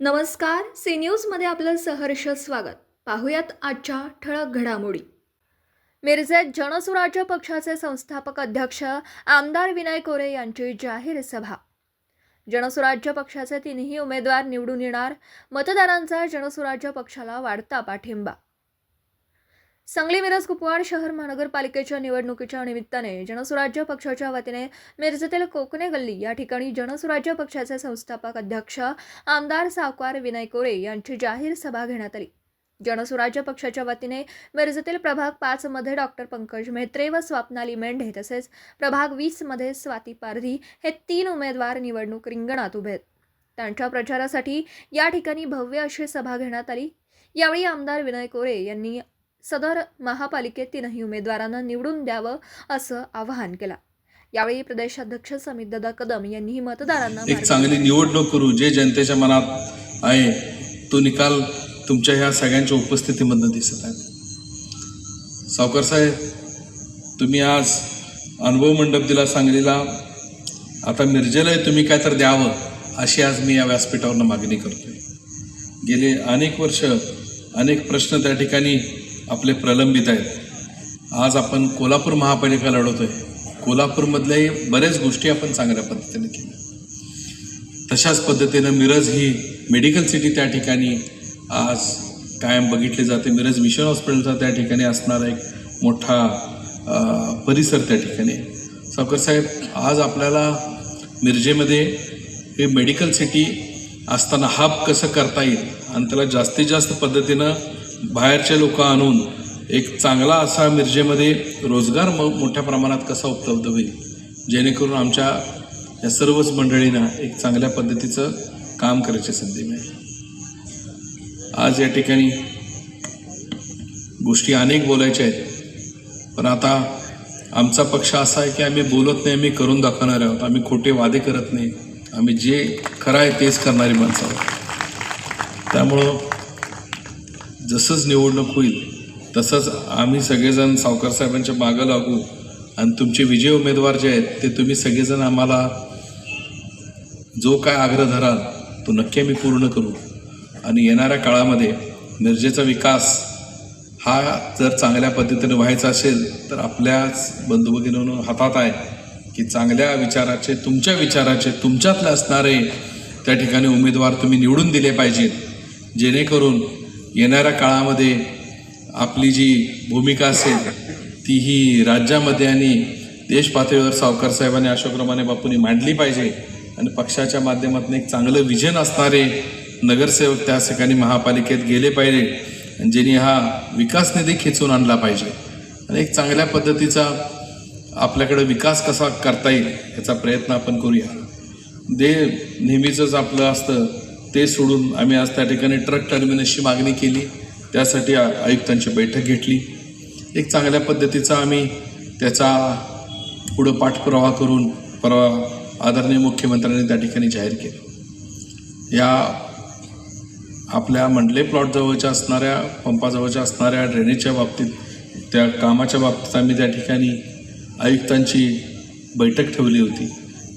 नमस्कार, सी न्यूजमध्ये आपलं सहर्ष स्वागत. पाहुयात आजच्या ठळक घडामोडी. मिरजेत जनसुराज्य पक्षाचे संस्थापक अध्यक्ष आमदार विनय कोरे यांची जाहीर सभा. जनसुराज्य पक्षाचे तिन्ही उमेदवार निवडून येणार, मतदारांचा जनसुराज्य पक्षाला वाढता पाठिंबा. सांगली मिरज कुपवाड शहर महानगरपालिकेच्या निवडणुकीच्या निमित्ताने जनसुराज्य पक्षाच्या वतीने मिरजेतील कोकणे गल्ली या ठिकाणी जनसुराज्य पक्षाचे संस्थापक अध्यक्ष आमदार सावकार विनय कोरे यांची जाहीर सभा घेण्यात आली. जनसुराज्य पक्षाच्या वतीने मिरजेतील प्रभाग 5 मध्ये डॉक्टर पंकज म्हेत्रे व स्वप्नाली मेंढे तसेच प्रभाग 20 मध्ये स्वाती पारधी हे 3 उमेदवार निवडणूक रिंगणात उभे आहेत. त्यांच्या प्रचारासाठी या ठिकाणी भव्य अशी सभा घेण्यात आली. यावेळी आमदार विनय कोरे यांनी सदर महापालिकेत 3 उमेदवारांना निवडून द्यावं असं आवाहन केलं. यावेळी प्रदेशाध्यक्ष समितदादा कदम यांनी मतदारांना एक चांगली निवडणूक करू, जे जनतेच्या मनात आहे तो निकाल तुमच्या ह्या सगळ्यांच्या उपस्थितीमधून दिसत आहे. सावकार साहेब, तुम्ही आज अनुभव मंडप दिला सांगलीला, आता मिरजेला तुम्ही काय तर द्यावं अशी आज मी या व्यासपीठावरनं मागणी करतोय. गेले अनेक वर्ष अनेक प्रश्न त्या ठिकाणी आपले प्रलंबित आहेत. आज आपण कोल्हापूर महापालिका लढवतोय. कोल्हापूरमधल्याही बऱ्याच गोष्टी आपण चांगल्या पद्धतीने केल्या. तशाच पद्धतीनं मिरज ही मेडिकल सिटी त्या ठिकाणी आज कायम बघितली जाते. मिरज मिशन हॉस्पिटलचा त्या ठिकाणी असणारा एक मोठा परिसर त्या ठिकाणी. सावकर साहेब, आज आपल्याला मिरजेमध्ये हे मेडिकल सिटी असताना हब कसं करता येईल आणि त्याला जास्तीत जास्त पद्धतीनं बाहेरचे लोक आणून एक चांगला असा मिरजेमध्ये रोजगार मोठ्या प्रमाणात कसा उपलब्ध होईल, जेणेकरून आमच्या या सर्वच मंडळींना एक चांगल्या पद्धतीचं काम करायची संधी मिळेल. आज या ठिकाणी गोष्टी अनेक बोलायच्या आहेत, पण आता आमचा पक्ष असा आहे की आम्ही बोलत नाही, आम्ही करून दाखवणार आहोत. आम्ही खोटे वादे करत नाही, आम्ही जे खरं आहे तेच करणारी माणसं आहोत. त्यामुळं जसंच निवडणूक होईल तसंच आम्ही सगळेजण सावकार साहेबांच्या मागं लागू आणि तुमचे विजय उमेदवार जे आहेत ते तुम्ही सगळेजण आम्हाला जो काय आग्रह धराल तो नक्की आम्ही पूर्ण करू. आणि येणाऱ्या काळामध्ये मिरजेचा विकास हा जर चांगल्या पद्धतीने व्हायचा असेल तर आपल्याच बंधुभगिनींनो हातात आहे की चांगल्या विचाराचे, तुमच्या विचाराचे, तुमच्यातले असणारे त्या ठिकाणी उमेदवार तुम्ही निवडून दिले पाहिजेत, जेणेकरून येणाऱ्या काळामध्ये आपली जी भूमिका असेल ती ही राज्यामध्ये आणि देश पातळीवर सावकार साहेबांनी, अशोकरामाने बापूंनी मांडली पाहिजे. आणि पक्षाच्या माध्यमातून एक चांगलं विजन असणारे नगरसेवक त्या ठिकाणी महापालिकेत गेले पाहिजे आणि ज्यांनी हा विकास निधी खेचून आणला पाहिजे आणि एक चांगल्या पद्धतीचा आपल्याकडे विकास कसा करता येईल याचा प्रयत्न आपण करूया. नेहमीचंच आपलं असतं ते सोडून आम्ही आज त्या ठिकाणी ट्रक टर्मिनसची मागणी केली, त्यासाठी आयुक्तांची बैठक घेतली. एक चांगल्या पद्धतीचा आम्ही त्याचा पुढं पाठपुरावा करून परवा आदरणीय मुख्यमंत्र्यांनी त्या ठिकाणी जाहीर केलं. या आपल्या मंडले प्लॉटजवळच्या असणाऱ्या, पंपाजवळच्या असणाऱ्या ड्रेनेजच्या बाबतीत, त्या कामाच्या बाबतीत आम्ही त्या ठिकाणी आयुक्तांची बैठक ठेवली होती.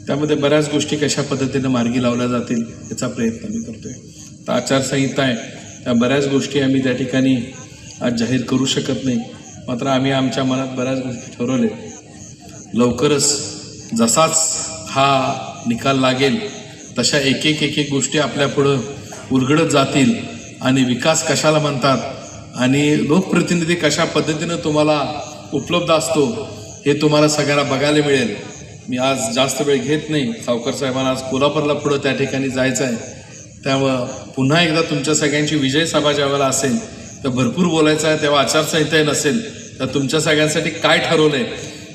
त्यामध्ये बऱ्याच गोष्टी कशा पद्धतीनं मार्गी लावल्या जातील याचा प्रयत्न आम्ही करतोय. तर आचारसंहिता आहे, त्या बऱ्याच गोष्टी आम्ही त्या ठिकाणी आज जाहीर करू शकत नाही, मात्र आम्ही आमच्या मनात बऱ्याच गोष्टी ठरवले. लवकरच जसाच हा निकाल लागेल तशा एक एक गोष्टी आपल्यापुढं उलगडत जातील आणि विकास कशाला म्हणतात आणि लोकप्रतिनिधी कशा पद्धतीनं तुम्हाला उपलब्ध असतो हे तुम्हाला सगळ्यांना बघायला मिळेल. मी आज जास्त वेळ घेत नाही. सावकार साहेबांना आज कोल्हापूरला पुढं त्या ठिकाणी जायचं आहे, त्यामुळं पुन्हा एकदा तुमच्या सगळ्यांची विजय सभा ज्यावेळेला असेल तर भरपूर बोलायचं आहे. तेव्हा आचारसंहिता नसेल तर तुमच्या सगळ्यांसाठी काय ठरवलं आहे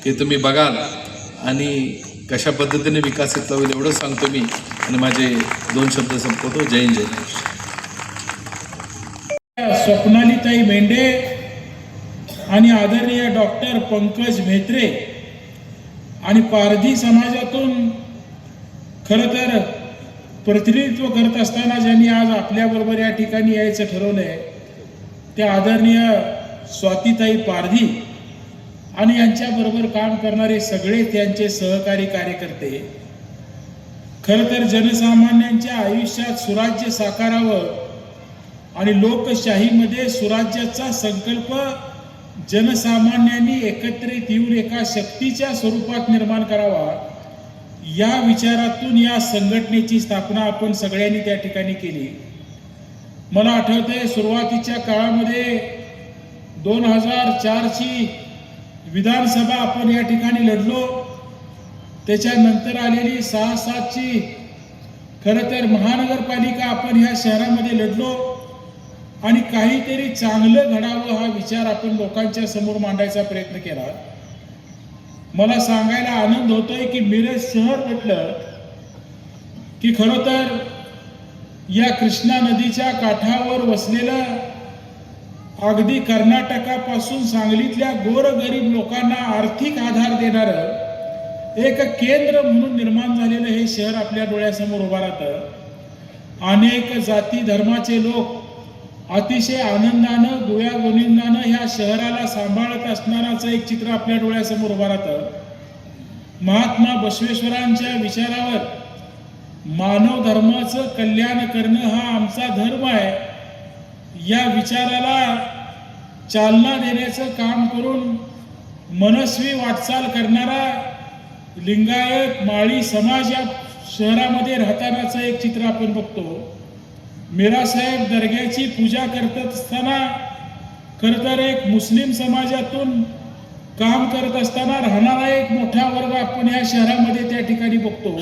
ते तुम्ही बघाल आणि कशा पद्धतीने विकास इथला होईल एवढंच सांगतो मी आणि माझे 2 शब्द संपवतो. जय हिंद, जय महाराष्ट्र. स्वप्नालीताई मेंढे आणि आदरणीय डॉक्टर पंकज म्हेत्रे आणि पारधी समाजातून खरं तर प्रतिनिधित्व करत असताना ज्यांनी आज आपल्याबरोबर या ठिकाणी यायचं ठरवलं आहे ते आदरणीय स्वातीताई पारधी आणि यांच्याबरोबर काम करणारे सगळे त्यांचे सहकारी कार्यकर्ते खरं तर जनसामान्यांच्या आयुष्यात सुराज्य साकारावं आणि लोकशाहीमध्ये सुराज्याचा संकल्प जनसामान्यांनी एकत्रित येऊन एका शक्तीच्या स्वरूपात निर्माण करावा, या विचारातून या संघटनेची स्थापना आपण सगळ्यांनी त्या ठिकाणी केली. मला आठवतंय सुरुवातीच्या काळामध्ये 2004ची विधानसभा आपण या ठिकाणी लढलो. त्याच्यानंतर आलेली 6-7ची खरं तर महानगरपालिका आपण ह्या शहरामध्ये लढलो आणि काहीतरी चांगलं घडावं हा विचार आपण लोकांच्या समोर मांडायचा प्रयत्न केला. मला सांगायला आनंद होतोय की मिरज शहर म्हटलं की खरं तर या कृष्णा नदीच्या काठावर वसलेलं अगदी कर्नाटकापासून सांगलीतल्या गोरगरीब लोकांना आर्थिक आधार देणारं एक केंद्र म्हणून निर्माण झालेलं हे शहर आपल्या डोळ्यासमोर उभं राहतं. अनेक जाती धर्माचे लोक अतिशय आनंदानं गुण्यागोविंदानं ह्या शहराला सांभाळत असणाराचं एक चित्र आपल्या डोळ्यासमोर उभं राहतं. महात्मा बसवेश्वरांच्या विचारावर मानव धर्माचं कल्याण करणं हा आमचा धर्म आहे, या विचाराला चालना देण्याचं काम करून मनस्वी वाटचाल करणारा लिंगायत माळी समाज या शहरामध्ये राहतानाचं एक चित्र आपण बघतो. मीरासाहेब दर्ग्याची पूजा करत असताना खरं तर एक मुस्लिम समाजातून काम करत असताना राहणारा एक मोठा वर्ग आपण या शहरामध्ये त्या ठिकाणी बघतो.